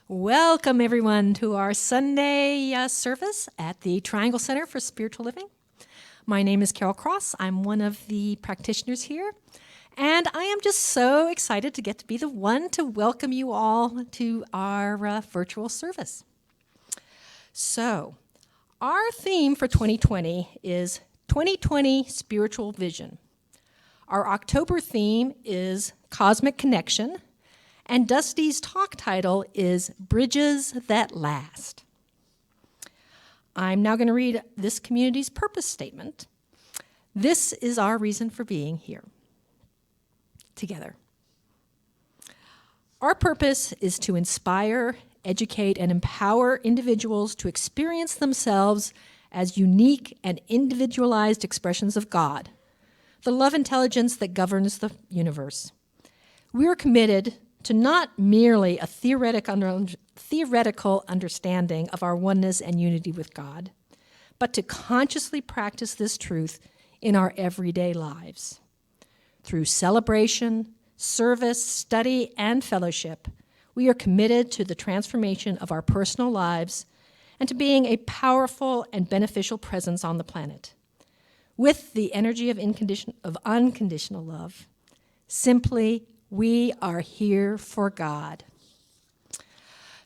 Welcome, everyone, to our Sunday service at the Triangle Center for Spiritual Living. My name is Carol Cross. I'm one of the practitioners here, and I am just so excited to get to be the one to welcome you all to our virtual service. So, our theme for 2020 is 2020 Spiritual Vision. Our October theme is Cosmic Connection, and Dusty's talk title is Bridges That Last. I'm now going to read this community's purpose statement. This is our reason for being here together. Our purpose is to inspire, educate, and empower individuals to experience themselves as unique and individualized expressions of God, the love intelligence that governs the universe. We are committed to not merely a theoretical understanding of our oneness and unity with God, but to consciously practice this truth in our everyday lives. Through celebration, service, study, and fellowship, we are committed to the transformation of our personal lives and to being a powerful and beneficial presence on the planet. With the energy of unconditional love, simply, we are here for God.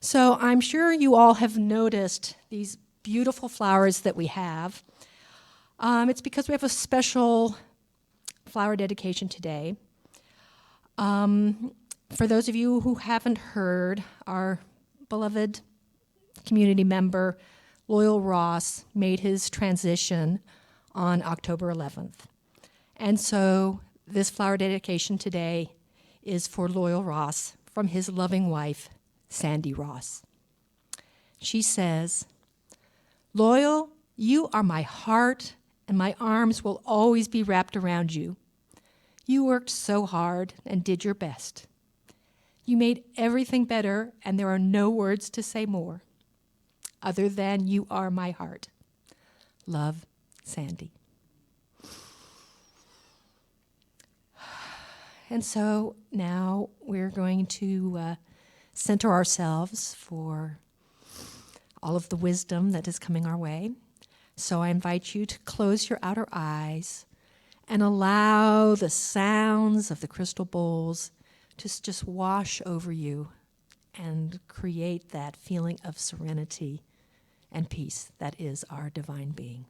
So I'm sure you all have noticed these beautiful flowers that we have. It's because we have a special flower dedication today. For those of you who haven't heard, our beloved community member, Loyal Ross, made his transition on October 11th. And so this flower dedication today is for Loyal Ross from his loving wife, Sandy Ross. She says, "Loyal, you are my heart, and my arms will always be wrapped around you. You worked so hard and did your best. You made everything better, and there are no words to say more, other than you are my heart. Love, Sandy." And so now we're going to center ourselves for all of the wisdom that is coming our way. So I invite you to close your outer eyes and allow the sounds of the crystal bowls to just wash over you and create that feeling of serenity and peace that is our divine being.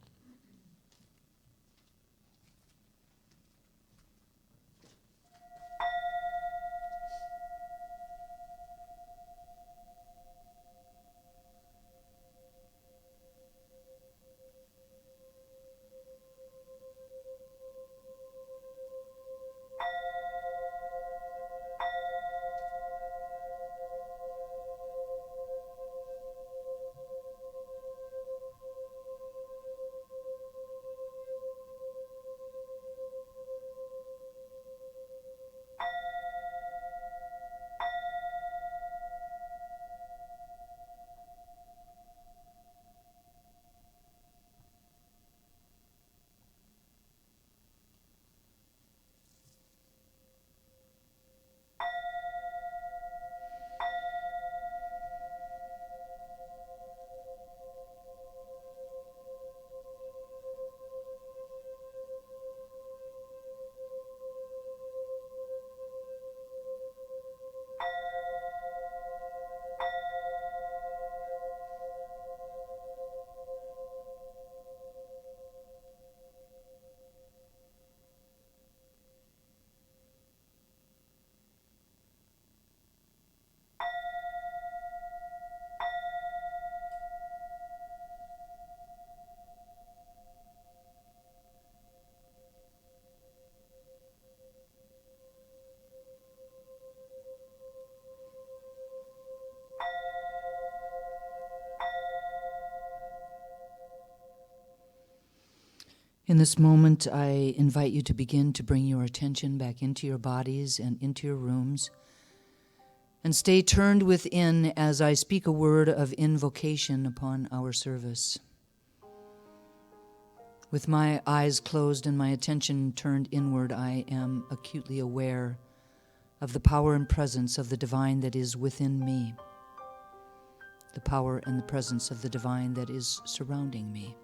In this moment, I invite you to begin to bring your attention back into your bodies and into your rooms, and stay turned within as I speak a word of invocation upon our service. With my eyes closed and my attention turned inward, I am acutely aware of the power and presence of the divine that is within me. the power and the presence of the divine that is surrounding me.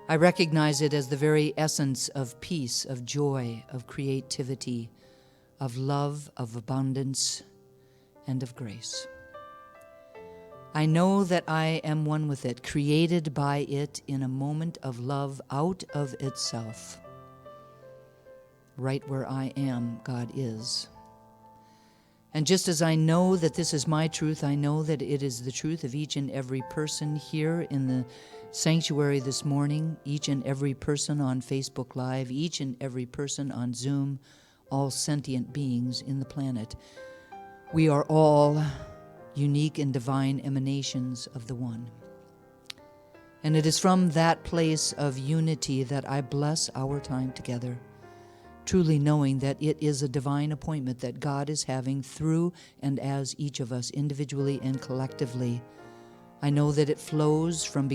I recognize it as the very essence of peace, of joy, of creativity, of love, of abundance, and of grace. I know that I am one with it, created by it in a moment of love out of itself. Right where I am, God is. And just as I know that this is my truth, I know that it is the truth of each and every person here in the sanctuary this morning, each and every person on Facebook Live, each and every person on Zoom, all sentient beings in the planet. We are all unique and divine emanations of the One. And it is from that place of unity that I bless our time together, truly knowing that it is a divine appointment that God is having through and as each of us individually and collectively. I know that it flows from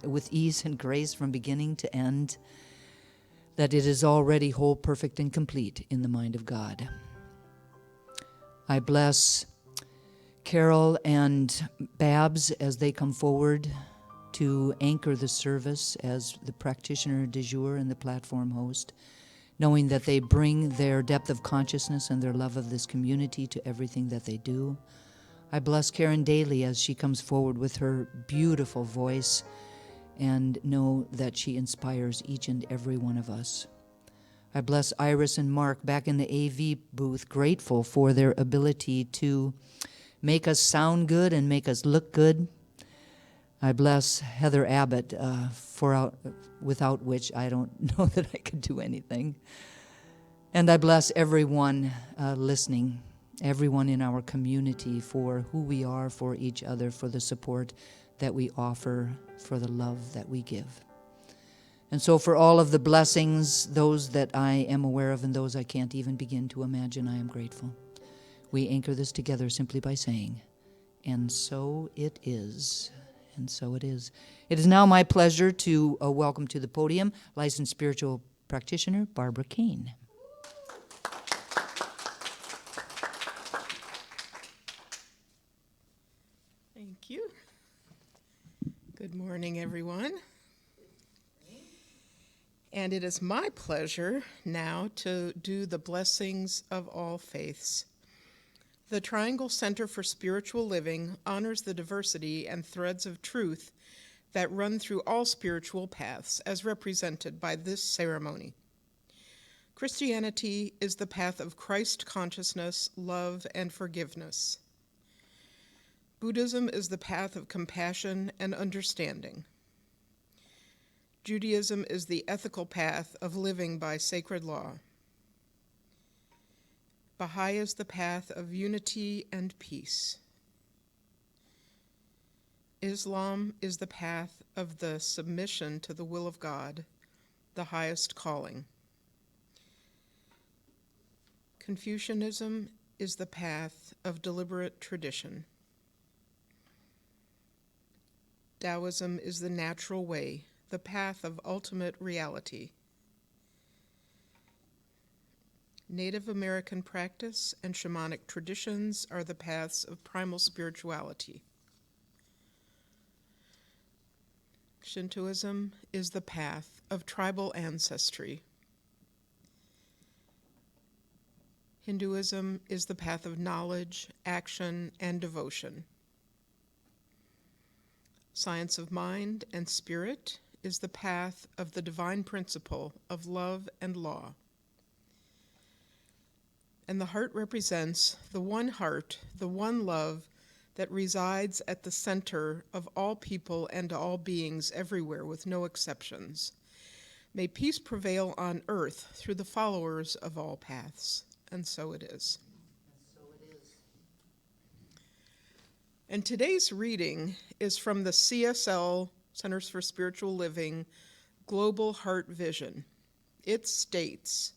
with ease and grace from beginning to end, that it is already whole, perfect, and complete in the mind of God. I bless Carol and Babs as they come forward to anchor the service as the practitioner du jour and the platform host, knowing that they bring their depth of consciousness and their love of this community to everything that they do. I bless Karen Daly as she comes forward with her beautiful voice and know that she inspires each and every one of us. I bless Iris and Mark back in the AV booth, grateful for their ability to make us sound good and make us look good. I bless Heather Abbott, without which I don't know that I could do anything. And I bless everyone listening, everyone in our community for who we are for each other, for the support that we offer, for the love that we give. And so for all of the blessings, those that I am aware of and those I can't even begin to imagine, I am grateful. We anchor this together simply by saying, and so it is. And so it is. It is now my pleasure to welcome to the podium licensed spiritual practitioner Barbara Kane. Thank you. Good morning, everyone. And it is my pleasure now to do the blessings of all faiths. The Triangle Center for Spiritual Living honors the diversity and threads of truth that run through all spiritual paths as represented by this ceremony. Christianity is the path of Christ consciousness, love, and forgiveness. Buddhism is the path of compassion and understanding. Judaism is the ethical path of living by sacred law. Baha'i is the path of unity and peace. Islam is the path of the submission to the will of God, the highest calling. Confucianism is the path of deliberate tradition. Taoism is the natural way, the path of ultimate reality. Native American practice and shamanic traditions are the paths of primal spirituality. Shintoism is the path of tribal ancestry. Hinduism is the path of knowledge, action, and devotion. Science of mind and spirit is the path of the divine principle of love and law. And the heart represents the one heart, the one love that resides at the center of all people and all beings everywhere with no exceptions. May peace prevail on earth through the followers of all paths. And so it is. And today's reading is from the CSL, Centers for Spiritual Living, Global Heart Vision. It states,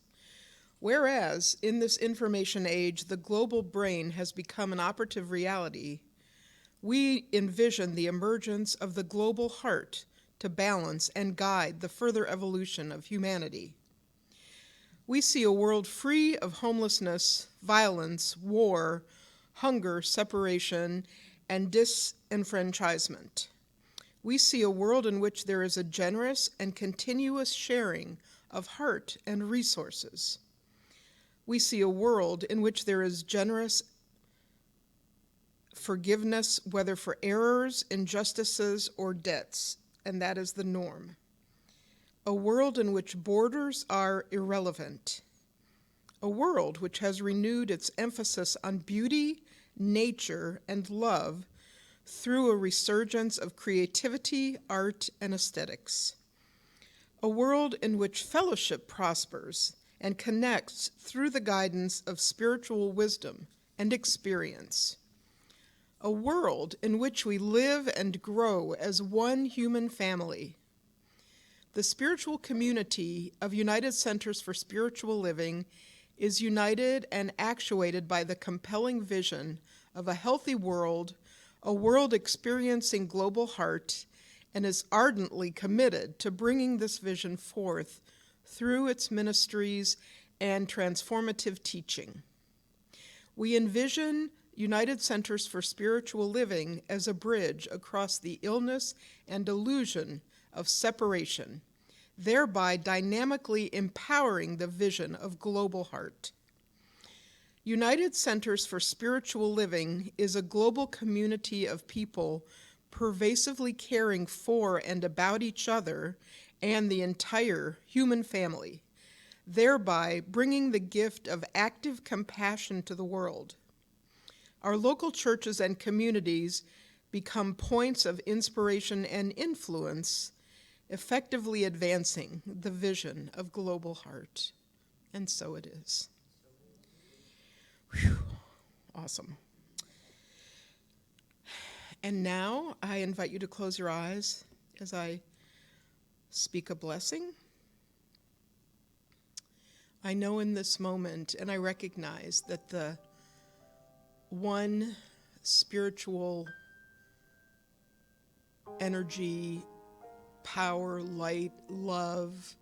whereas in this information age, the global brain has become an operative reality, we envision the emergence of the global heart to balance and guide the further evolution of humanity. We see a world free of homelessness, violence, war, hunger, separation, and disenfranchisement. We see a world in which there is a generous and continuous sharing of heart and resources. We see a world in which there is generous forgiveness, whether for errors, injustices, or debts, and that is the norm. A world in which borders are irrelevant. A world which has renewed its emphasis on beauty, nature, and love through a resurgence of creativity, art, and aesthetics. A world in which fellowship prospers and connects through the guidance of spiritual wisdom and experience. A world in which we live and grow as one human family. The spiritual community of United Centers for Spiritual Living is united and actuated by the compelling vision of a healthy world, a world experiencing global heart, and is ardently committed to bringing this vision forth through its ministries and transformative teaching. We envision United Centers for Spiritual Living as a bridge across the illness and illusion of separation, thereby dynamically empowering the vision of global heart. United Centers for Spiritual Living is a global community of people pervasively caring for and about each other and the entire human family, thereby bringing the gift of active compassion to the world. Our local churches and communities become points of inspiration and influence, effectively advancing the vision of global heart. And so it is. Whew. Awesome. And now I invite you to close your eyes as I speak a blessing. I know in this moment, and I recognize that the one spiritual energy, power, light, love,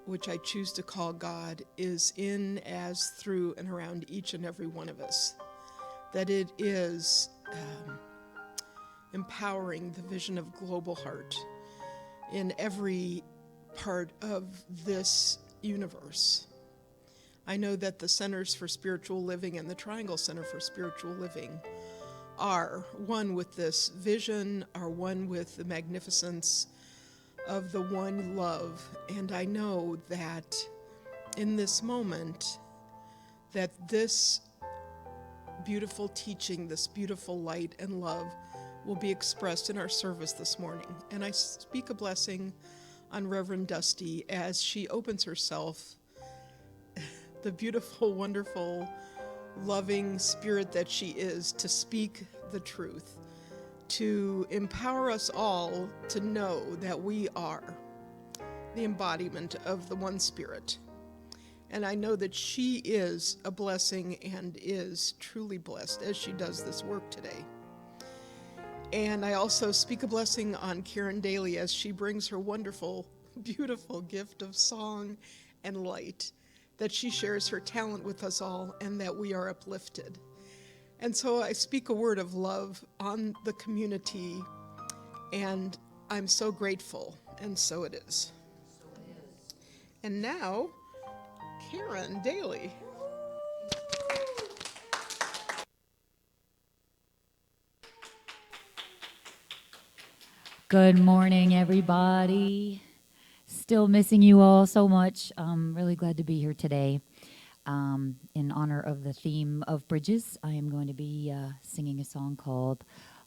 which I choose to call God, is in, as, through, and around each and every one of us. That it is empowering the vision of global heart in every part of this universe. I know that the Centers for Spiritual Living and the Triangle Center for Spiritual Living are one with this vision, are one with the magnificence of the one love. And I know that in this moment, that this beautiful teaching, this beautiful light and love will be expressed in our service this morning. And I speak a blessing on Reverend Dusty as she opens herself, the beautiful, wonderful, loving spirit that she is, to speak the truth, to empower us all to know that we are the embodiment of the one Spirit. And I know that she is a blessing and is truly blessed as she does this work today. And I also speak a blessing on Karen Daly as she brings her wonderful, beautiful gift of song and light, that she shares her talent with us all and that we are uplifted. And so I speak a word of love on the community, and I'm so grateful, and so it is. And now, Karen Daly. Good morning, everybody. Still missing you all so much. I'm really glad to be here today. In honor of the theme of bridges, I am going to be singing a song called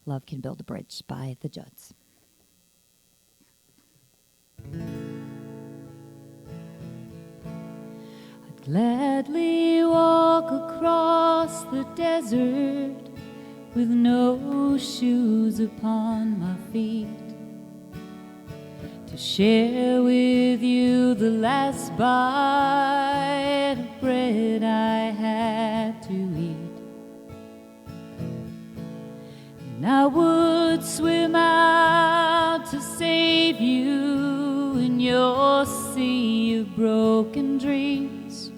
Love Can Build a Bridge by the Judds. I'd gladly walk across the desert with no shoes upon my feet, to share with you the last bite of bread I had to eat. And I would swim out to save you in your sea of broken dreams,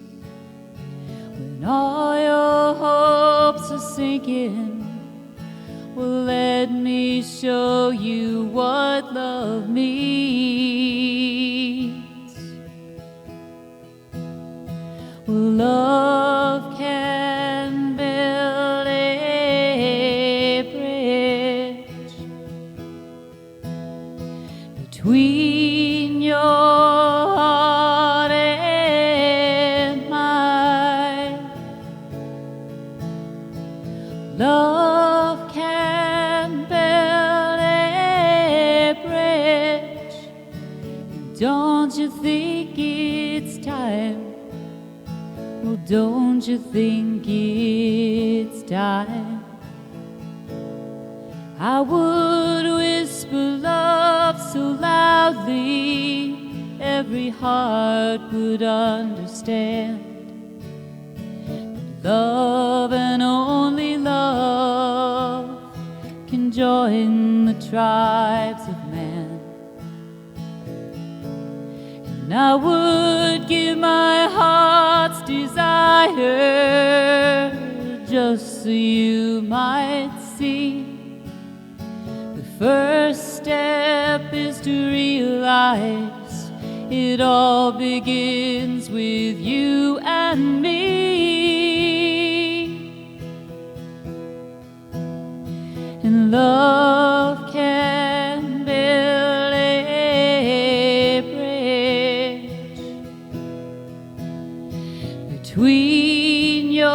when all your hopes are sinking, Well, let me show you what love means. Well, love can build a bridge between your heart and mine. Love can build a bridge. Don't you think it's time? Well, don't you think it's time? I would whisper love so loudly every heart would understand. Love and only love can join the tribes of man. And I would give my heart's desire just so you might see. The first step is to realize it all begins with you and me. And love can build a bridge between your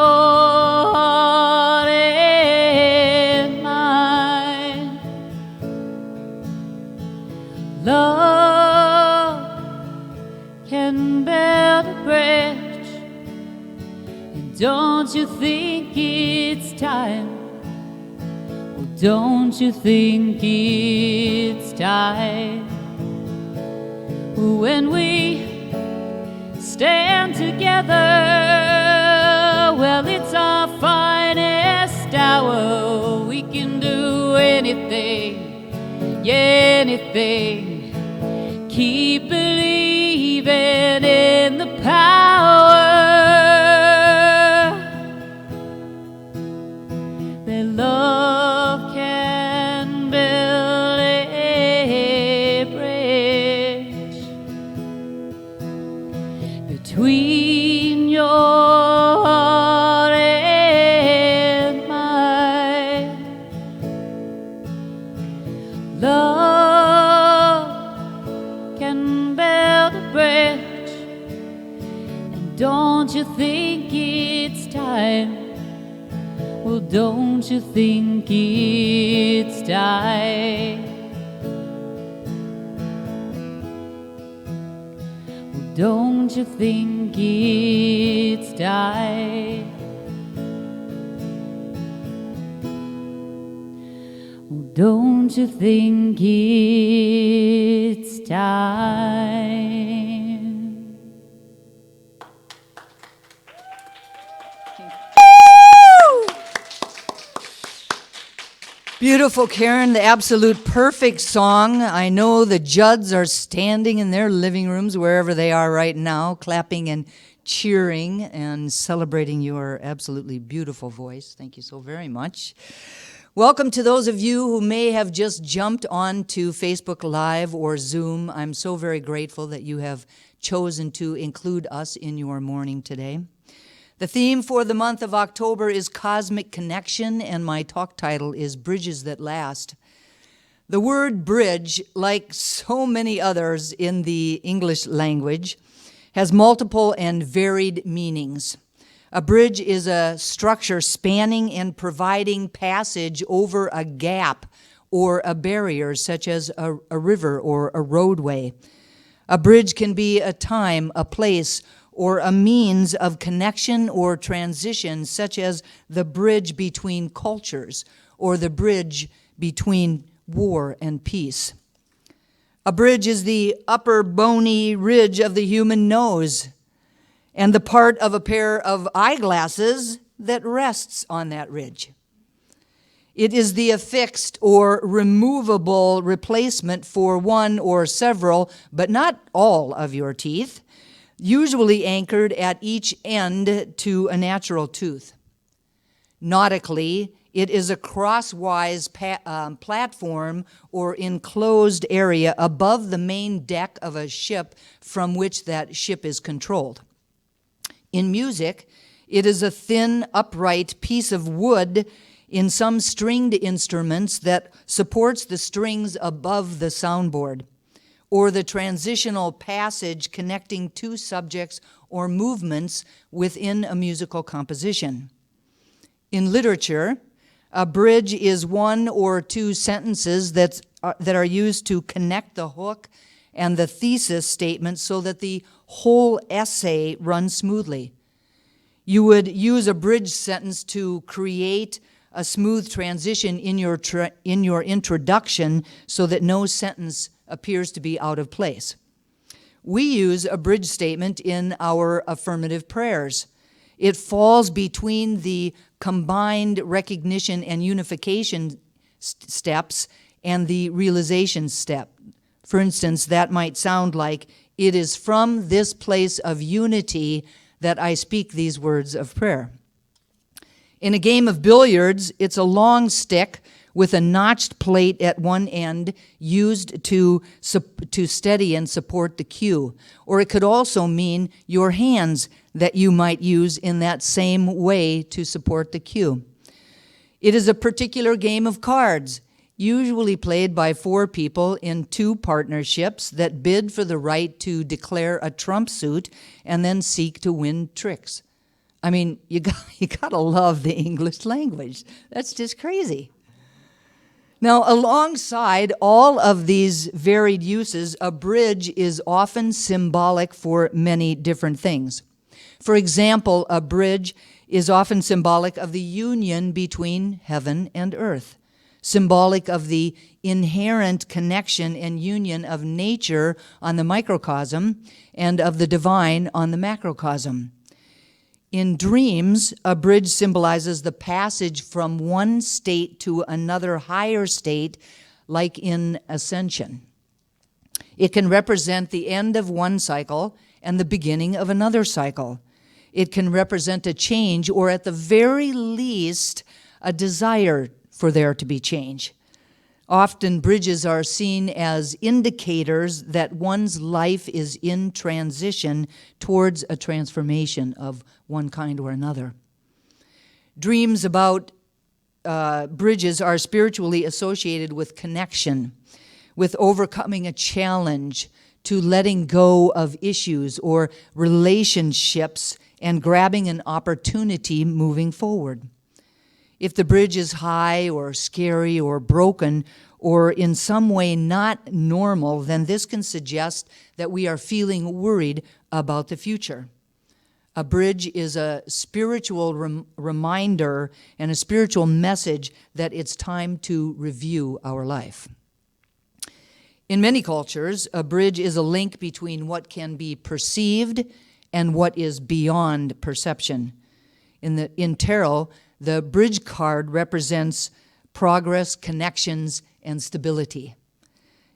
heart and mine. Love can build a bridge. And don't you think it's time? Don't you think it's time? When we stand together, well, it's our finest hour. We can do anything, yeah, anything. Keep believing in the power that love can build a bridge between your heart and mine. Love can build a bridge. And don't you think it's time? Well, don't you think it's time? Well, don't you think it's time? Well, don't you think it's time? Beautiful, Karen, the absolute perfect song. I know the Judds are standing in their living rooms, wherever they are right now, clapping and cheering and celebrating your absolutely beautiful voice. Thank you so very much. Welcome to those of you who may have just jumped onto Facebook Live or Zoom. I'm so very grateful that you have chosen to include us in your morning today. The theme for the month of October is Cosmic Connection, and my talk title is Bridges That Last. The word bridge, like so many others in the English language, has multiple and varied meanings. A bridge is a structure spanning and providing passage over a gap or a barrier, such as a river or a roadway. A bridge can be a time, a place, or a means of connection or transition, such as the bridge between cultures or the bridge between war and peace. A bridge is the upper bony ridge of the human nose and the part of a pair of eyeglasses that rests on that ridge. It is the affixed or removable replacement for one or several, but not all of your teeth, usually anchored at each end to a natural tooth. Nautically, It is a crosswise platform or enclosed area above the main deck of a ship from which that ship is controlled. In music, it is a thin, upright piece of wood in some stringed instruments that supports the strings above the soundboard, or the transitional passage connecting two subjects or movements within a musical composition. In literature, a bridge is one or two sentences that are used to connect the hook and the thesis statement so that the whole essay runs smoothly. You would use a bridge sentence to create a smooth transition in your introduction so that no sentence appears to be out of place. We use a bridge statement in our affirmative prayers. It falls between the combined recognition and unification steps and the realization step. For instance, that might sound like, "It is from this place of unity that I speak these words of prayer." In a game of billiards, it's a long stick with a notched plate at one end used to steady and support the cue. Or it could also mean your hands that you might use in that same way to support the cue. It is a particular game of cards, usually played by 4 people in 2 partnerships that bid for the right to declare a trump suit and then seek to win tricks. I mean, you gotta love the English language. That's just crazy. Now, alongside all of these varied uses, a bridge is often symbolic for many different things. For example, a bridge is often symbolic of the union between heaven and earth, symbolic of the inherent connection and union of nature on the microcosm and of the divine on the macrocosm. In dreams, a bridge symbolizes the passage from one state to another higher state, like in ascension. It can represent the end of one cycle and the beginning of another cycle. It can represent a change, or at the very least, a desire for there to be change. Often bridges are seen as indicators that one's life is in transition towards a transformation of one kind or another. Dreams about bridges are spiritually associated with connection, with overcoming a challenge, to letting go of issues or relationships and grabbing an opportunity moving forward. If the bridge is high or scary or broken or in some way not normal, then this can suggest that we are feeling worried about the future. A bridge is a spiritual reminder and a spiritual message that it's time to review our life. In many cultures, a bridge is a link between what can be perceived and what is beyond perception. In tarot, the bridge card represents progress, connections, and stability.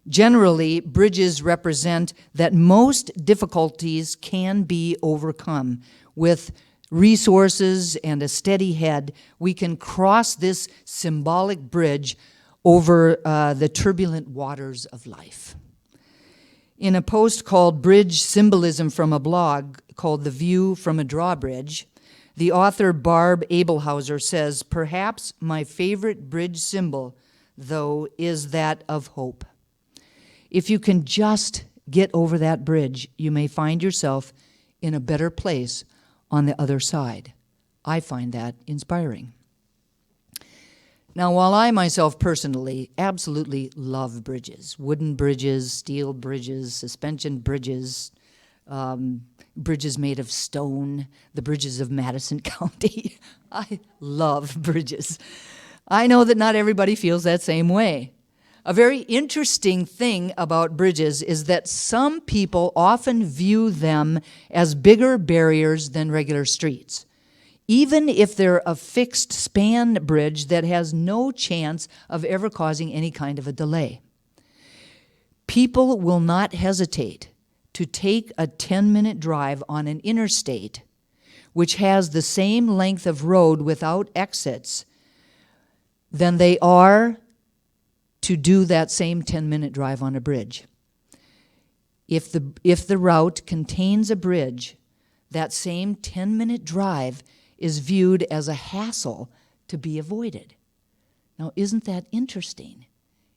Generally, bridges represent that most difficulties can be overcome. With resources and a steady head, we can cross this symbolic bridge over the turbulent waters of life. In a post called Bridge Symbolism from a blog called The View from a Drawbridge, the author Barb Abelhauser says, "Perhaps my favorite bridge symbol, though, is that of hope. If you can just get over that bridge, you may find yourself in a better place on the other side." I find that inspiring. Now, while I myself personally absolutely love bridges, wooden bridges, steel bridges, suspension bridges, bridges made of stone, the bridges of Madison County. I love bridges. I know that not everybody feels that same way. A very interesting thing about bridges is that some people often view them as bigger barriers than regular streets, even if they're a fixed span bridge that has no chance of ever causing any kind of a delay. People will not hesitate to take a 10-minute drive on an interstate, which has the same length of road without exits, than they are to do that same 10-minute drive on a bridge. If the route contains a bridge, that same 10-minute drive is viewed as a hassle to be avoided. Now, isn't that interesting?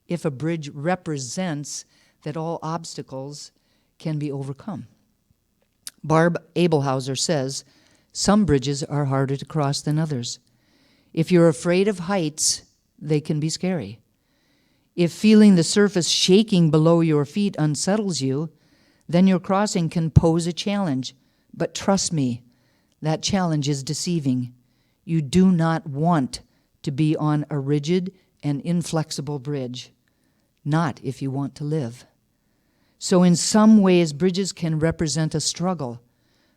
If a bridge represents that all obstacles can be overcome. Barb Abelhauser says, some bridges are harder to cross than others. If you're afraid of heights, they can be scary. If feeling the surface shaking below your feet unsettles you, then your crossing can pose a challenge. But trust me, that challenge is deceiving. You do not want to be on a rigid and inflexible bridge, not if you want to live. So in some ways, bridges can represent a struggle,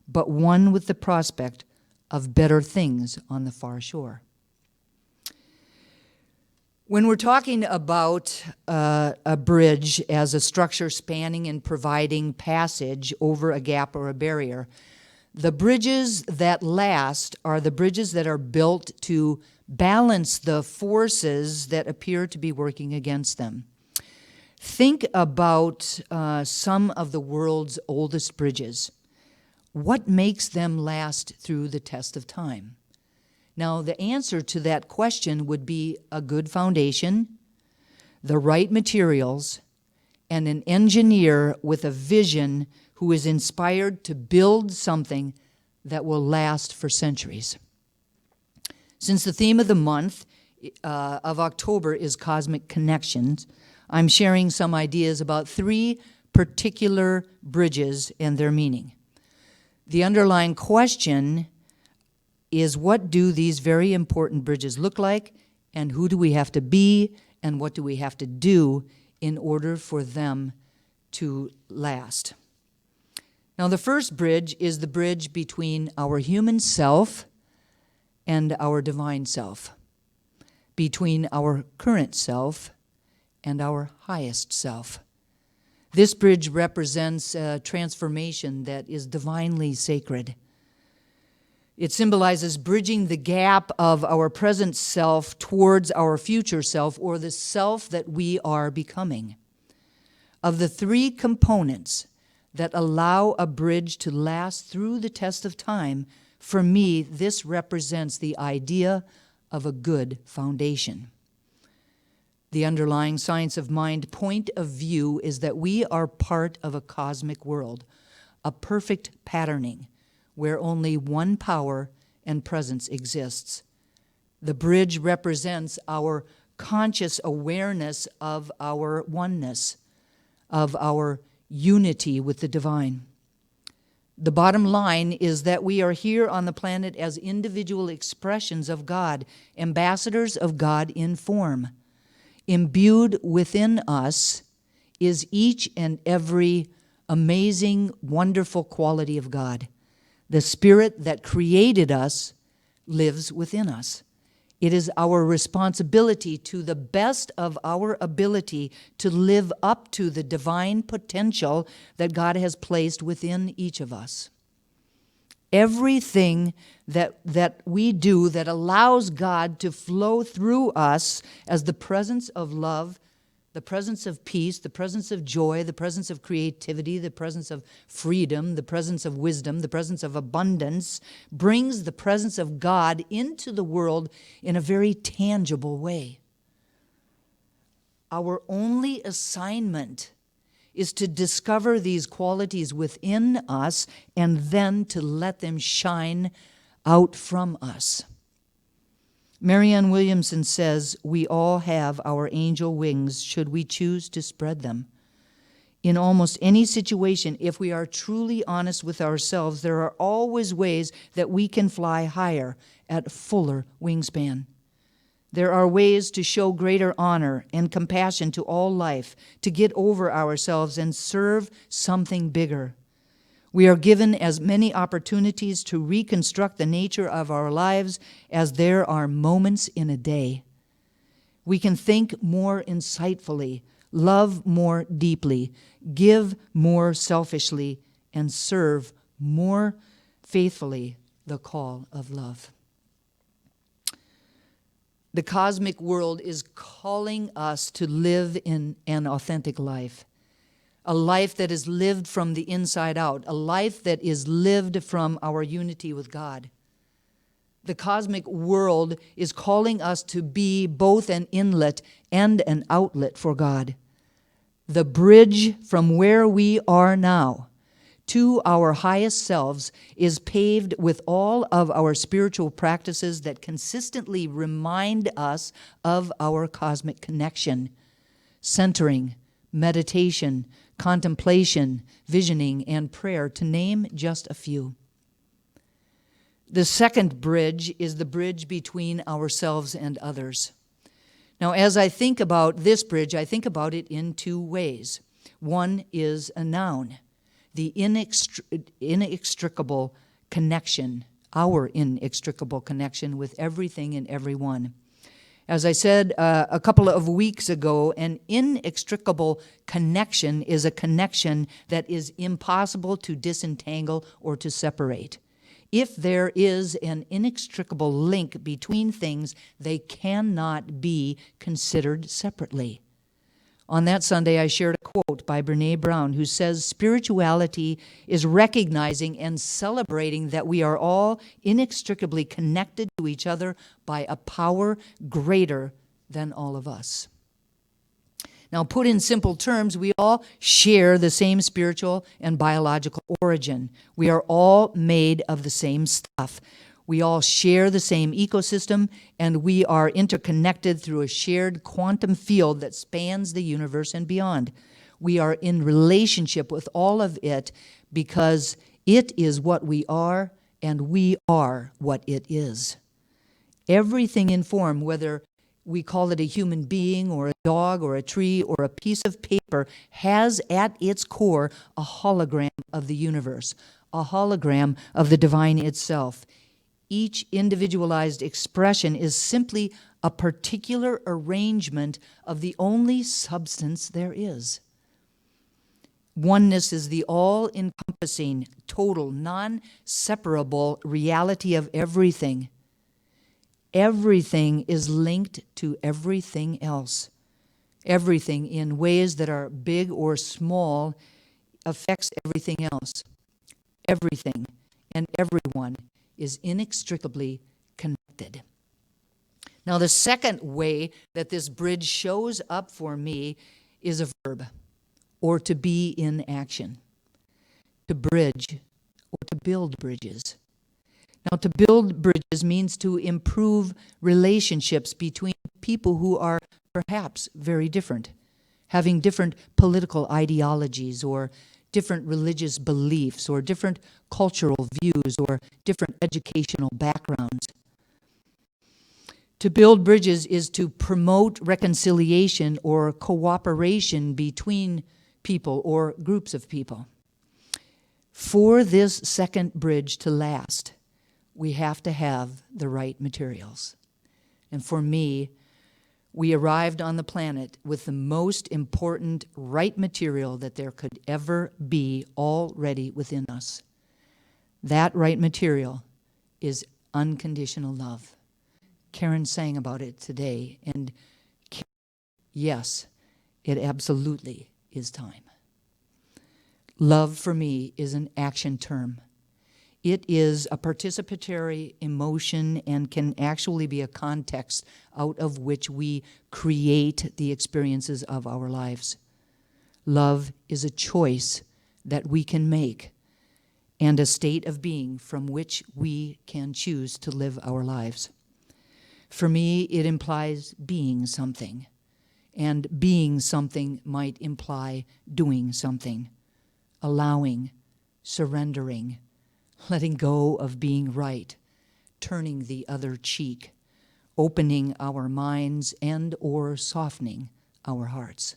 but one with the prospect of better things on the far shore. When we're talking about a bridge as a structure spanning and providing passage over a gap or a barrier, the bridges that last are the bridges that are built to balance the forces that appear to be working against them. Think about some of the world's oldest bridges. What makes them last through the test of time? Now, the answer to that question would be a good foundation, the right materials, and an engineer with a vision who is inspired to build something that will last for centuries. Since the theme of the month of October is Cosmic Connections, I'm sharing some ideas about 3 particular bridges and their meaning. The underlying question is, what do these very important bridges look like, and who do we have to be, and what do we have to do in order for them to last? Now, the first bridge is the bridge between our human self and our divine self, between our current self and our highest self. This bridge represents a transformation that is divinely sacred. It symbolizes bridging the gap of our present self towards our future self, or the self that we are becoming. Of the 3 components that allow a bridge to last through the test of time, for me, this represents the idea of a good foundation. The underlying science of mind point of view is that we are part of a cosmic world, a perfect patterning, where only one power and presence exists. The bridge represents our conscious awareness of our oneness, of our unity with the divine. The bottom line is that we are here on the planet as individual expressions of God, ambassadors of God in form. Imbued within us is each and every amazing, wonderful quality of God. The Spirit that created us lives within us. It is our responsibility, to the best of our ability, to live up to the divine potential that God has placed within each of us. Everything that we do that allows God to flow through us as the presence of love, the presence of peace, the presence of joy, the presence of creativity, the presence of freedom, the presence of wisdom, the presence of abundance, brings the presence of God into the world in a very tangible way. Our only assignment is to discover these qualities within us and then to let them shine out from us. Marianne Williamson says, we all have our angel wings should we choose to spread them. In almost any situation, if we are truly honest with ourselves, there are always ways that we can fly higher at fuller wingspan. There are ways to show greater honor and compassion to all life, to get over ourselves and serve something bigger. We are given as many opportunities to reconstruct the nature of our lives as there are moments in a day. We can think more insightfully, love more deeply, give more selfishly, and serve more faithfully the call of love. The cosmic world is calling us to live in an authentic life, a life that is lived from the inside out, a life that is lived from our unity with God. The cosmic world is calling us to be both an inlet and an outlet for God. The bridge from where we are now to our highest selves is paved with all of our spiritual practices that consistently remind us of our cosmic connection: centering, meditation, contemplation, visioning, and prayer, to name just a few. The second bridge is the bridge between ourselves and others. Now, as I think about this bridge, I think about it in two ways. One is a noun, the inextricable connection, our inextricable connection with everything and everyone. As I said a couple of weeks ago, an inextricable connection is a connection that is impossible to disentangle or to separate. If there is an inextricable link between things, they cannot be considered separately. On that Sunday, I shared a quote by Brene Brown, who says, "Spirituality is recognizing and celebrating that we are all inextricably connected to each other by a power greater than all of us." Now, put in simple terms, we all share the same spiritual and biological origin. We are all made of the same stuff. We all share the same ecosystem, and we are interconnected through a shared quantum field that spans the universe and beyond. We are in relationship with all of it because it is what we are, and we are what it is. Everything in form, whether we call it a human being or a dog or a tree or a piece of paper, has at its core a hologram of the universe, a hologram of the divine itself. Each individualized expression is simply a particular arrangement of the only substance there is. Oneness is the all-encompassing, total, non-separable reality of everything. Everything is linked to everything else. Everything, in ways that are big or small, affects everything else. Everything and everyone is inextricably connected. Now, the second way that this bridge shows up for me is a verb, or to be in action. To bridge, or to build bridges. Now, to build bridges means to improve relationships between people who are perhaps very different, having different political ideologies or different religious beliefs or different cultural views or different educational backgrounds. To build bridges is to promote reconciliation or cooperation between people or groups of people. For this second bridge to last, we have to have the right materials. And for me, we arrived on the planet with the most important right material that there could ever be already within us. That right material is unconditional love. Karen sang about it today, and yes, it absolutely is time. Love for me is an action term. It is a participatory emotion and can actually be a context out of which we create the experiences of our lives. Love is a choice that we can make and a state of being from which we can choose to live our lives. For me, it implies being something, and being something might imply doing something, allowing, surrendering, letting go of being right, turning the other cheek, opening our minds and or softening our hearts.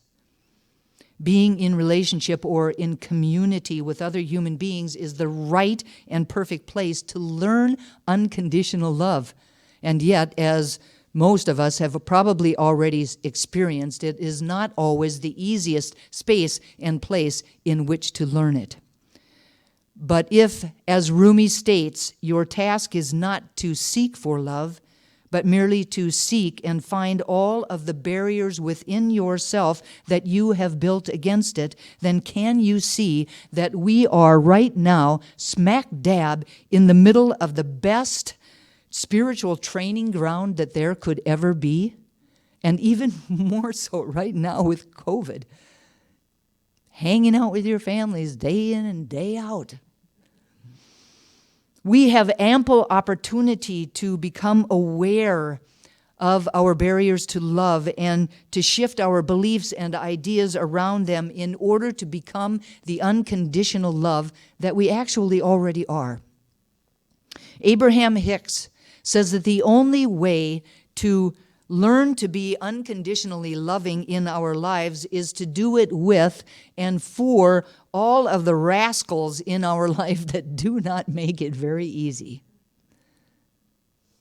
Being in relationship or in community with other human beings is the right and perfect place to learn unconditional love. And yet, as most of us have probably already experienced, it is not always the easiest space and place in which to learn it. But if, as Rumi states, your task is not to seek for love, but merely to seek and find all of the barriers within yourself that you have built against it, then can you see that we are right now smack dab in the middle of the best spiritual training ground that there could ever be? And even more so right now with COVID. Hanging out with your families day in and day out. We have ample opportunity to become aware of our barriers to love and to shift our beliefs and ideas around them in order to become the unconditional love that we actually already are. Abraham Hicks says that the only way to learn to be unconditionally loving in our lives is to do it with and for all of the rascals in our life that do not make it very easy.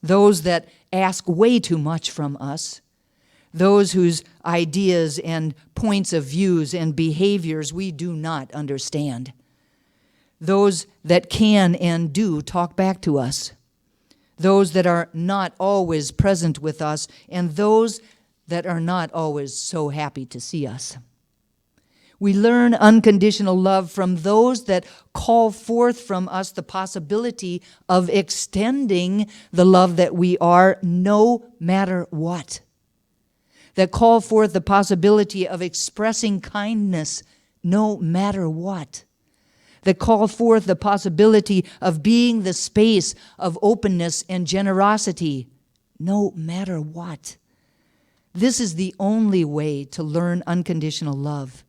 Those that ask way too much from us. Those whose ideas and points of views and behaviors we do not understand. Those that can and do talk back to us. Those that are not always present with us, and those that are not always so happy to see us. We learn unconditional love from those that call forth from us the possibility of extending the love that we are no matter what. That call forth the possibility of expressing kindness no matter what. That call forth the possibility of being the space of openness and generosity, no matter what. This is the only way to learn unconditional love.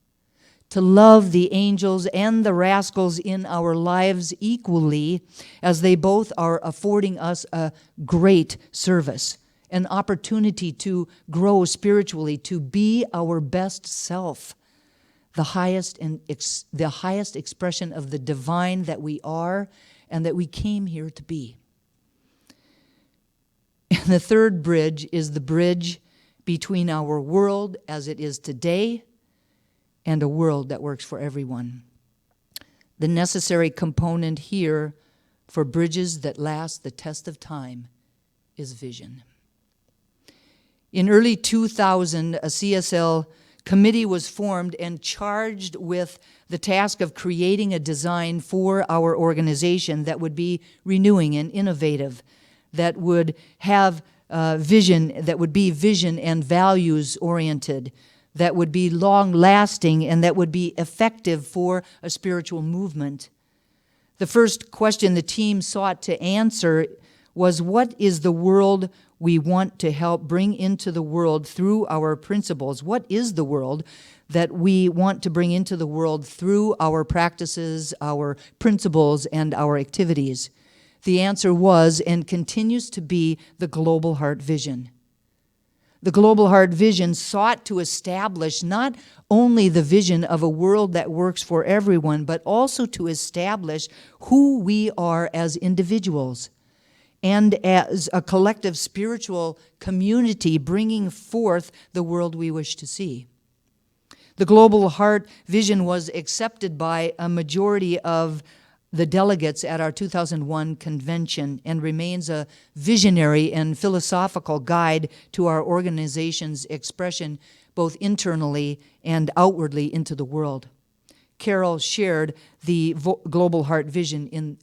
To love the angels and the rascals in our lives equally, as they both are affording us a great service, an opportunity to grow spiritually, to be our best self. The highest expression of the divine that we are and that we came here to be. And the third bridge is the bridge between our world as it is today and a world that works for everyone. The necessary component here for bridges that last the test of time is vision. In early 2000, a CSL committee was formed and charged with the task of creating a design for our organization that would be renewing and innovative, that would have vision, that would be vision and values oriented, that would be long-lasting, and that would be effective for a spiritual movement. The first question the team sought to answer was, what is the world we want to help bring into the world through our principles? What is the world that we want to bring into the world through our practices, our principles, and our activities? The answer was and continues to be the Global Heart Vision. The Global Heart Vision sought to establish not only the vision of a world that works for everyone, but also to establish who we are as individuals and as a collective spiritual community bringing forth the world we wish to see. The Global Heart Vision was accepted by a majority of the delegates at our 2001 convention and remains a visionary and philosophical guide to our organization's expression both internally and outwardly into the world. Carol shared the Global Heart Vision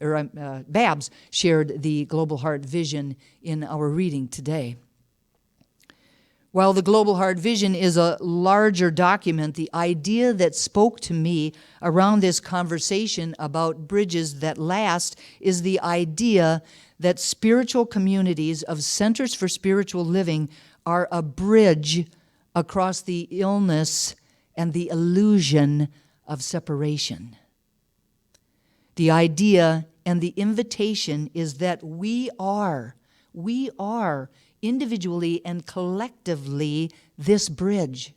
Babs shared the Global Heart Vision in our reading today. While the Global Heart Vision is a larger document, the idea that spoke to me around this conversation about bridges that last is the idea that spiritual communities of centers for spiritual living are a bridge across the illness and the illusion of separation. The idea and the invitation is that we are individually and collectively this bridge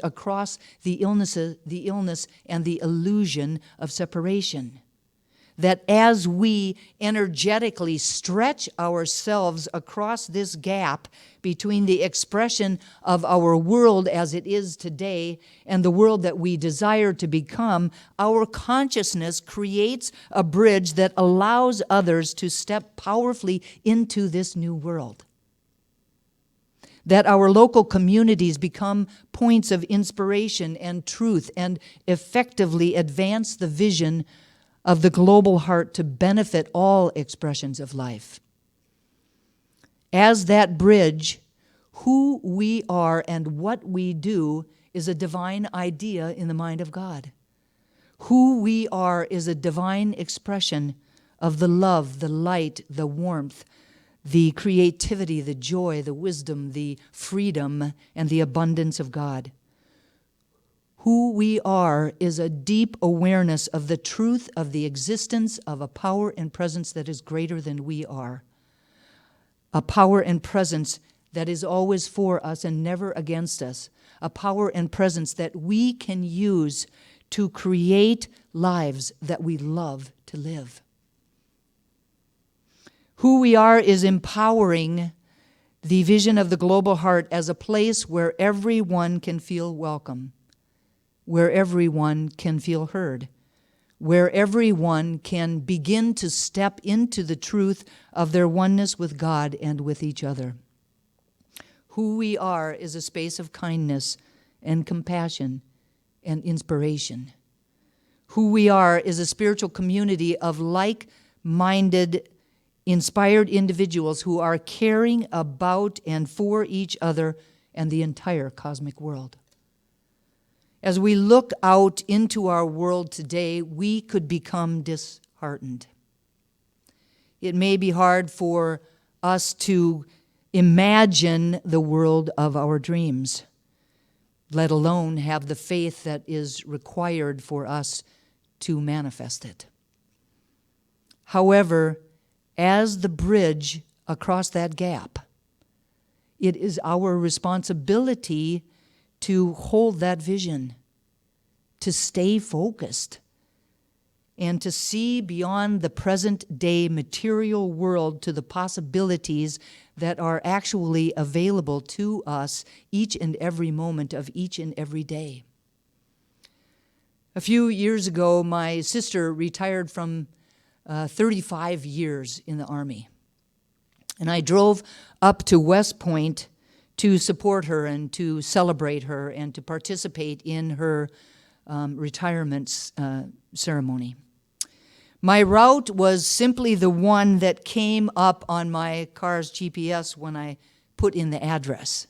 across the illness and the illusion of separation. that as we energetically stretch ourselves across this gap between the expression of our world as it is today and the world that we desire to become, our consciousness creates a bridge that allows others to step powerfully into this new world. That our local communities become points of inspiration and truth and effectively advance the vision of the global heart to benefit all expressions of life. As that bridge, who we are and what we do is a divine idea in the mind of God. Who we are is a divine expression of the love, the light, the warmth, the creativity, the joy, the wisdom, the freedom, and the abundance of God. Who we are is a deep awareness of the truth of the existence of a power and presence that is greater than we are. A power and presence that is always for us and never against us. A power and presence that we can use to create lives that we love to live. Who we are is empowering the vision of the global heart as a place where everyone can feel welcome, where everyone can feel heard, where everyone can begin to step into the truth of their oneness with God and with each other. Who we are is a space of kindness and compassion and inspiration. Who we are is a spiritual community of like-minded, inspired individuals who are caring about and for each other and the entire cosmic world. As we look out into our world today, we could become disheartened. It may be hard for us to imagine the world of our dreams, let alone have the faith that is required for us to manifest it. However, as the bridge across that gap, it is our responsibility to hold that vision, to stay focused, and to see beyond the present day material world to the possibilities that are actually available to us each and every moment of each and every day. A few years ago, my sister retired from 35 years in the Army. And I drove up to West Point to support her and to celebrate her and to participate in her retirement ceremony. My route was simply the one that came up on my car's GPS when I put in the address.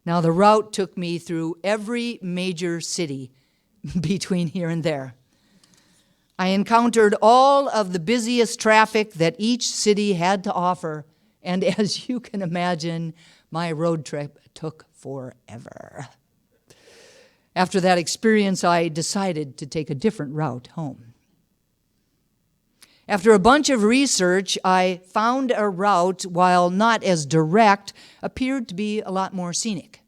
Now, the route took me through every major city between here and there. I encountered all of the busiest traffic that each city had to offer, and as you can imagine, my road trip took forever. After that experience, I decided to take a different route home. After a bunch of research, I found a route, while not as direct, appeared to be a lot more scenic.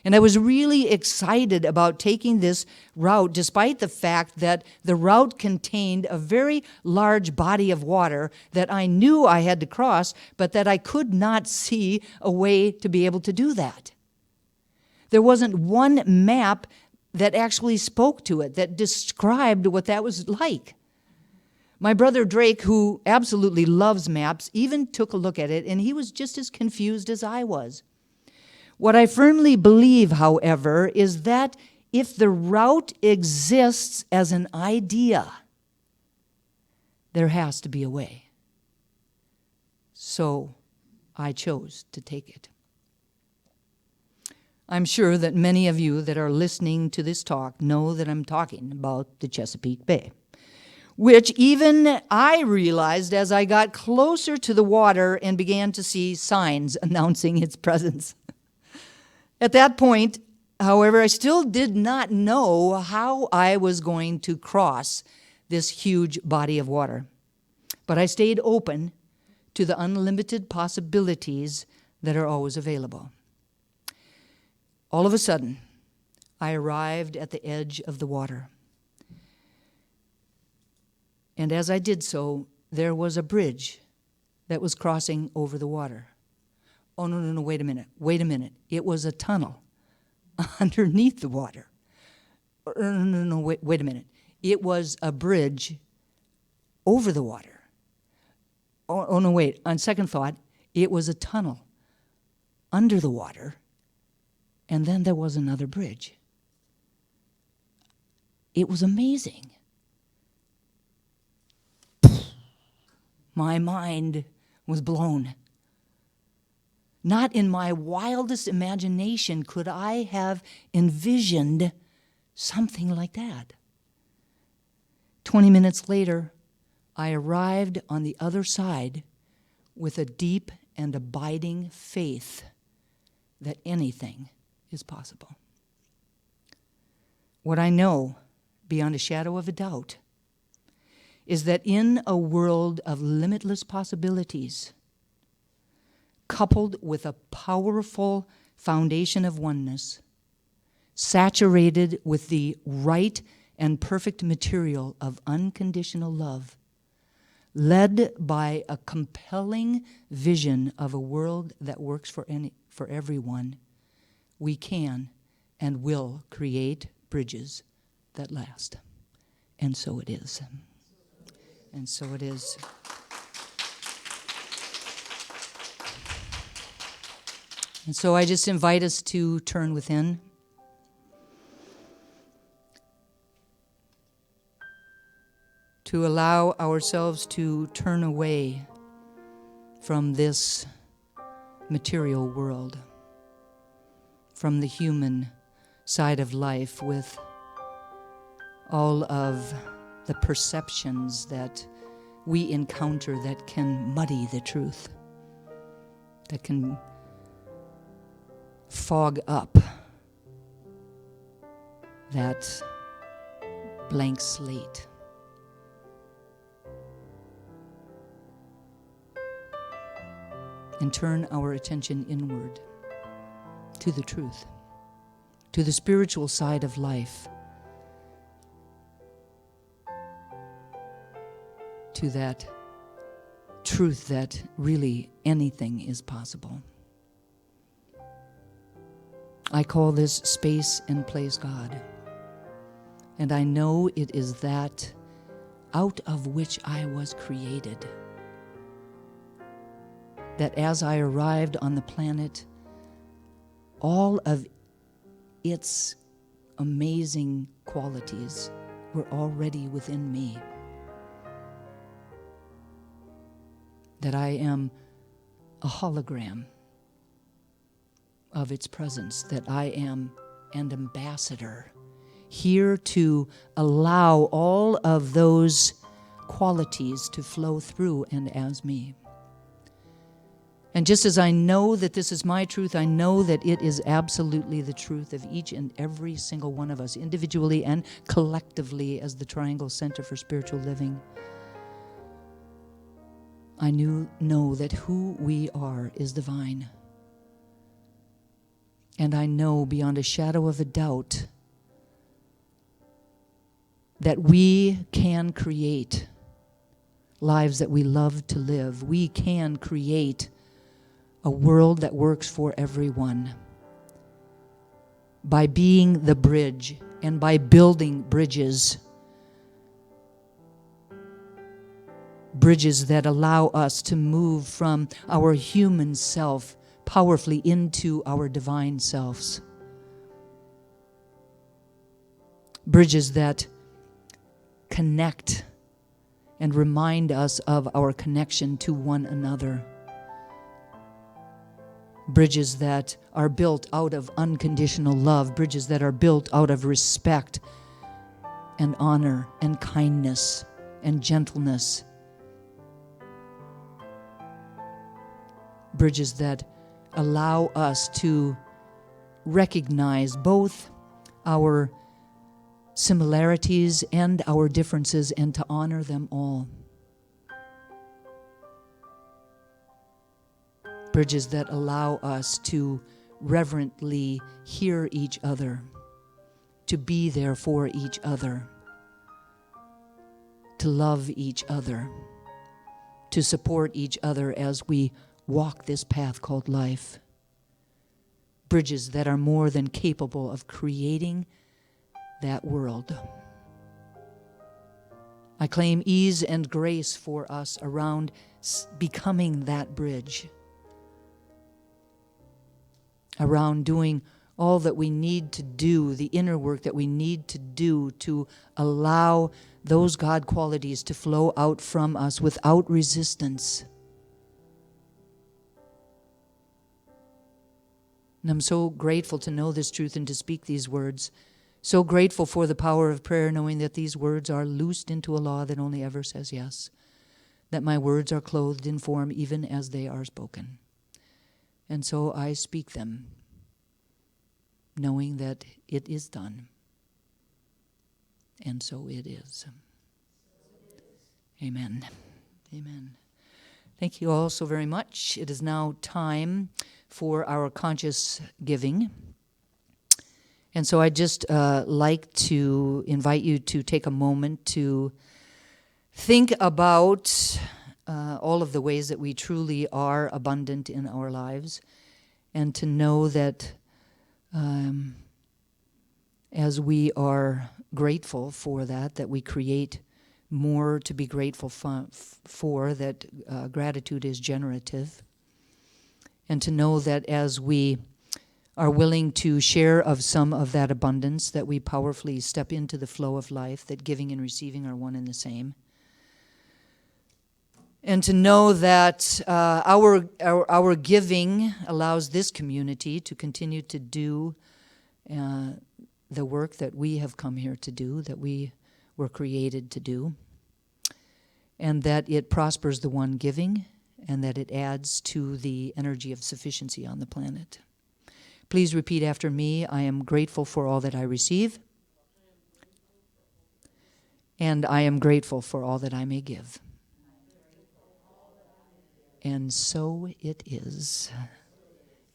And I was really excited about taking this route, despite the fact that the route contained a very large body of water that I knew I had to cross, but that I could not see a way to be able to do that. There wasn't one map that actually spoke to it, that described what that was like. My brother Drake, who absolutely loves maps, even took a look at it, and he was just as confused as I was. What I firmly believe, however, is that if the route exists as an idea, there has to be a way. So I chose to take it. I'm sure that many of you that are listening to this talk know that I'm talking about the Chesapeake Bay, which even I realized as I got closer to the water and began to see signs announcing its presence. At that point, however, I still did not know how I was going to cross this huge body of water. But I stayed open to the unlimited possibilities that are always available. All of a sudden, I arrived at the edge of the water. And as I did so, there was a bridge that was crossing over the water. Oh, no, wait a minute. It was a tunnel underneath the water. No, wait a minute. It was a bridge over the water. Oh, no, wait. On second thought, it was a tunnel under the water, and then there was another bridge. It was amazing. My mind was blown. Not in my wildest imagination could I have envisioned something like that. 20 minutes later, I arrived on the other side with a deep and abiding faith that anything is possible. What I know, beyond a shadow of a doubt, is that in a world of limitless possibilities, coupled with a powerful foundation of oneness, saturated with the right and perfect material of unconditional love, led by a compelling vision of a world that works for everyone, we can and will create bridges that last. And so it is. And so it is. And so I just invite us to turn within. To allow ourselves to turn away from this material world, from the human side of life with all of the perceptions that we encounter that can muddy the truth, that can fog up that blank slate. And turn our attention inward to the truth, to the spiritual side of life, to that truth that really anything is possible. I call this space and place God. And I know it is that out of which I was created. That as I arrived on the planet, all of its amazing qualities were already within me. That I am a hologram of its presence, that I am an ambassador here to allow all of those qualities to flow through and as me. And just as I know that this is my truth, I know that it is absolutely the truth of each and every single one of us, individually and collectively as the Triangle Center for Spiritual Living. I know that who we are is divine. And I know beyond a shadow of a doubt that we can create lives that we love to live. We can create a world that works for everyone by being the bridge and by building bridges. Bridges that allow us to move from our human self powerfully into our divine selves. Bridges that connect and remind us of our connection to one another. Bridges that are built out of unconditional love. Bridges that are built out of respect and honor and kindness and gentleness. Bridges that allow us to recognize both our similarities and our differences and to honor them all. Bridges that allow us to reverently hear each other, to be there for each other, to love each other, to support each other as we walk this path called life. Bridges that are more than capable of creating that world. I claim ease and grace for us around becoming that bridge, around doing all that we need to do, the inner work that we need to do to allow those God qualities to flow out from us without resistance. And I'm so grateful to know this truth and to speak these words. So grateful for the power of prayer, knowing that these words are loosed into a law that only ever says yes. That my words are clothed in form even as they are spoken. And so I speak them, knowing that it is done. And so it is. Amen. Amen. Thank you all so very much. It is now time for our conscious giving. And so I'd just like to invite you to take a moment to think about all of the ways that we truly are abundant in our lives, and to know that as we are grateful for that, that we create more to be grateful for, that gratitude is generative. And to know that as we are willing to share of some of that abundance, that we powerfully step into the flow of life, that giving and receiving are one and the same. And to know that our giving allows this community to continue to do the work that we have come here to do, that we were created to do, and that it prospers the one giving, and that it adds to the energy of sufficiency on the planet. Please repeat after me. I am grateful for all that I receive, and I am grateful for all that I may give. And so it is.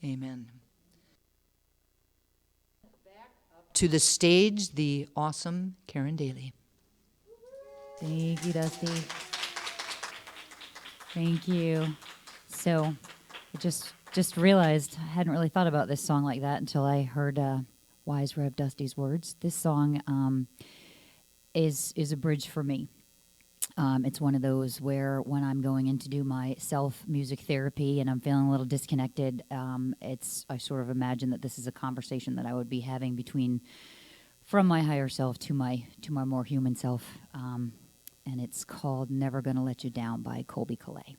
Amen. Back up to the stage, the awesome Karen Daly. Thank you, Dusty. Thank you. So I just realized I hadn't really thought about this song like that until I heard Wise Rev Dusty's words. This song is a bridge for me. It's one of those where when I'm going in to do my self-music therapy and I'm feeling a little disconnected, I sort of imagine that this is a conversation that I would be having from my higher self to my more human self. And it's called Never Gonna Let You Down by Colby Calais.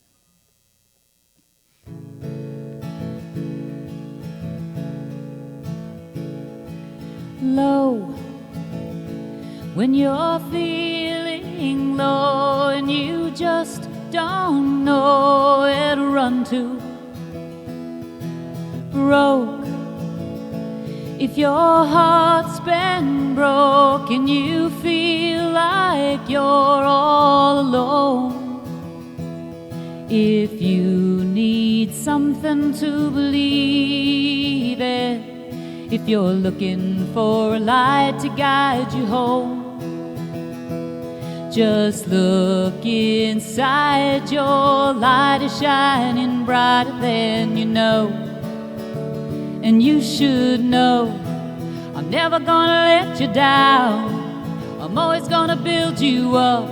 Low, when you're feeling low and you just don't know where to run to. Broke, if your heart's been broken, you feel like you're all alone. If you need something to believe in, if you're looking for a light to guide you home, just look inside, your light is shining brighter than you know. And you should know, I'm never gonna let you down. I'm always gonna build you up.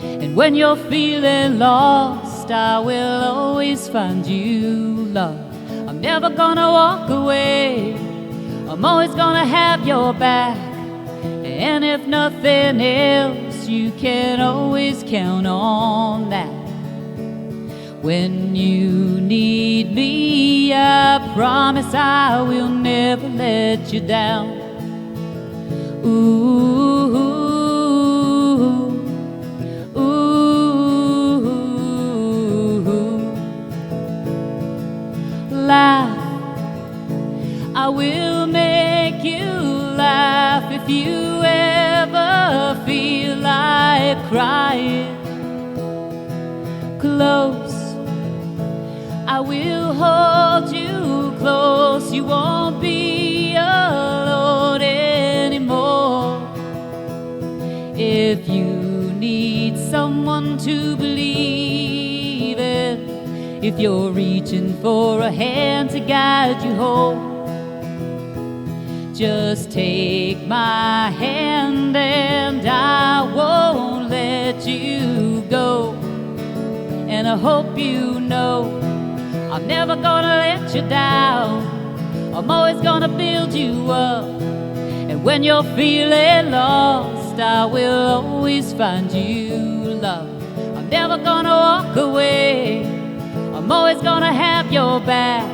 And when you're feeling lost, I will always find you love. I'm never gonna walk away. I'm always gonna have your back. And if nothing else, you can always count on that. When you need me, I promise I will never let you down. Ooh, ooh, ooh. Laugh, I will make you laugh if you ever feel like crying. Close, I will hold you close. You won't be alone anymore. If you need someone to believe in, if you're reaching for a hand to guide you home, just take my hand and I won't let you go. And I hope you know I'm never gonna let you down. I'm always gonna build you up. And when you're feeling lost, I will always find you love. I'm never gonna walk away. I'm always gonna have your back.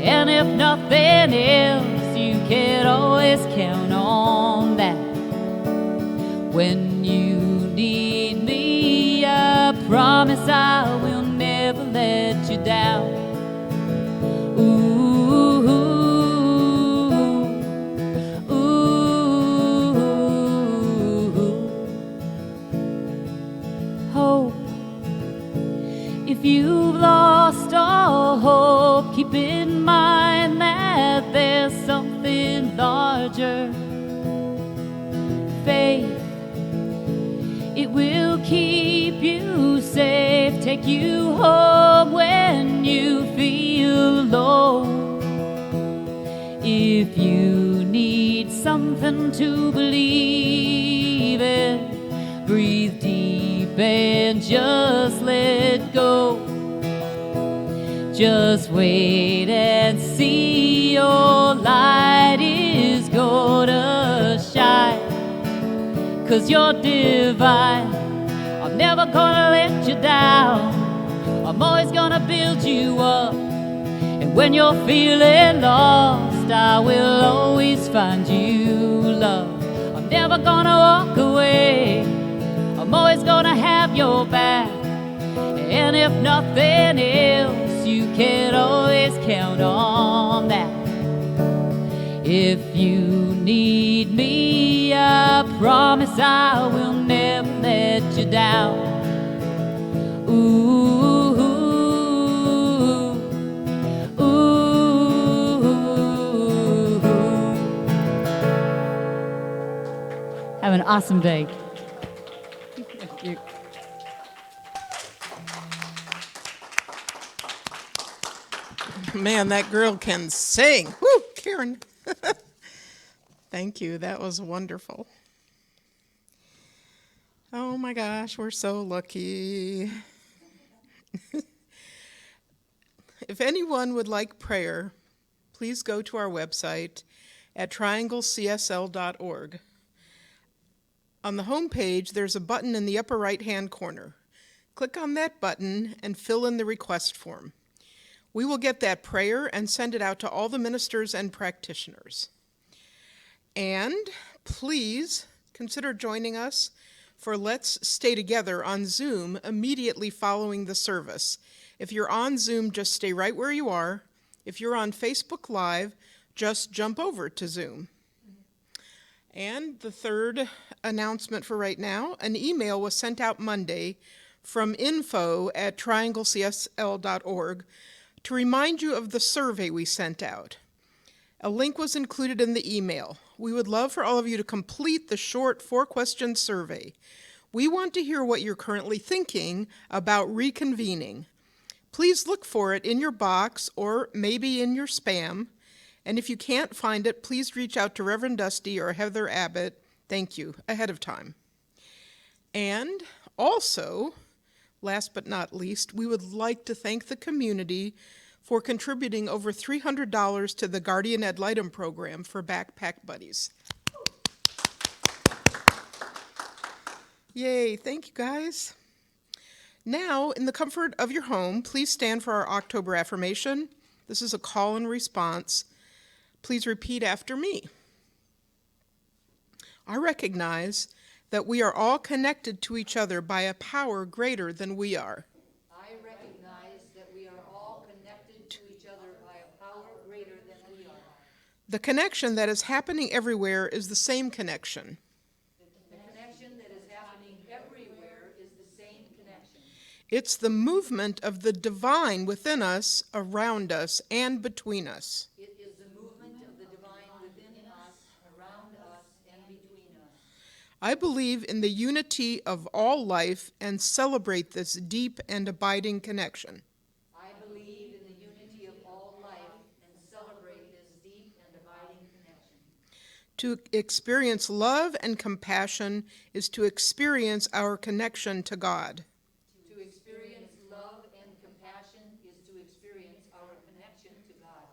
And if nothing else, you can always count on that. When you need me, I promise I will never let you down. Ooh, ooh, ooh. Hope. If you've lost all hope, keep in mind that there's something larger. Faith. It will keep you safe, take you home when you feel alone. If you need something to believe in, breathe deep and just let go. Just wait and see, your light is gonna shine. 'Cause you're divine. I'm never gonna let you down. I'm always gonna build you up. And when you're feeling lost, I will always find you love. I'm never gonna walk away. I'm always gonna have your back. And if nothing else, you can always count on that. If you need me, I promise I will never let you down. Ooh, ooh, ooh. Have an awesome day. Thank you. Man, that girl can sing. Woo, Karen. Thank you. That was wonderful. Oh my gosh, we're so lucky. If anyone would like prayer, please go to our website at trianglecsl.org. On the home page, there's a button in the upper right-hand corner. Click on that button and fill in the request form. We will get that prayer and send it out to all the ministers and practitioners. And please consider joining us for Let's Stay Together on Zoom immediately following the service. If you're on Zoom, just stay right where you are. If you're on Facebook Live, just jump over to Zoom. And the third announcement for right now, an email was sent out Monday from info@trianglecsl.org to remind you of the survey we sent out. A link was included in the email. We would love for all of you to complete the short 4-question survey. We want to hear what you're currently thinking about reconvening. Please look for it in your box or maybe in your spam. And if you can't find it, please reach out to Reverend Dusty or Heather Abbott. Thank you ahead of time. And also, last but not least, we would like to thank the community for contributing over $300 to the Guardian Ad Litem program for Backpack Buddies. Yay, thank you guys. Now, in the comfort of your home, please stand for our October affirmation. This is a call and response. Please repeat after me. I recognize that we are all connected to each other by a power greater than we are. I recognize that we are all connected to each other by a power greater than we are. The connection that is happening everywhere is the same connection. The connection that is happening everywhere is the same connection. It's the movement of the divine within us, around us, and between us. It is the movement of the divine within us, around us, and between us. I believe in the unity of all life and celebrate this deep and abiding connection. I believe in the unity of all life and celebrate this deep and abiding connection. To experience love and compassion is to experience our connection to God. To experience love and compassion is to experience our connection to God.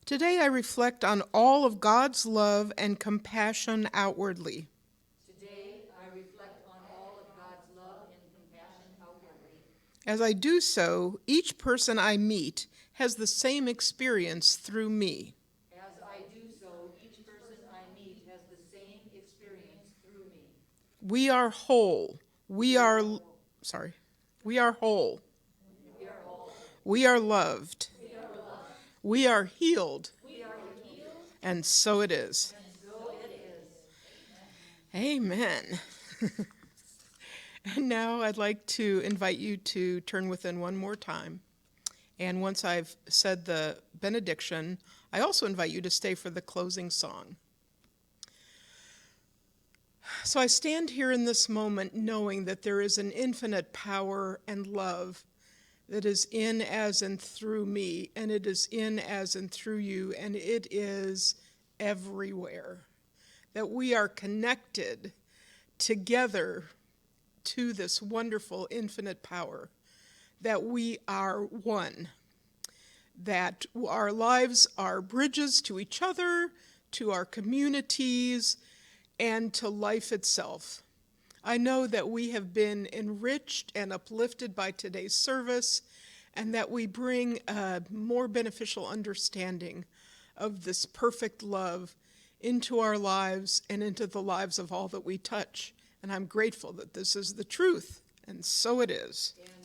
Today I reflect on all of God's love and compassion outwardly. Today I reflect on all of God's love and compassion outwardly. As I do so, each person I meet has the same experience through me. As I do so, each person I meet has the same experience through me. We are whole. We are whole. We are loved. We are healed. And so it is. Amen. And now I'd like to invite you to turn within one more time. And once I've said the benediction, I also invite you to stay for the closing song. So I stand here in this moment knowing that there is an infinite power and love that is in, as, and through me, and it is in, as, and through you, and it is everywhere. That we are connected together to this wonderful infinite power, that we are one, that our lives are bridges to each other, to our communities, and to life itself. I know that we have been enriched and uplifted by today's service, and that we bring a more beneficial understanding of this perfect love into our lives and into the lives of all that we touch. And I'm grateful that this is the truth, and so it is. And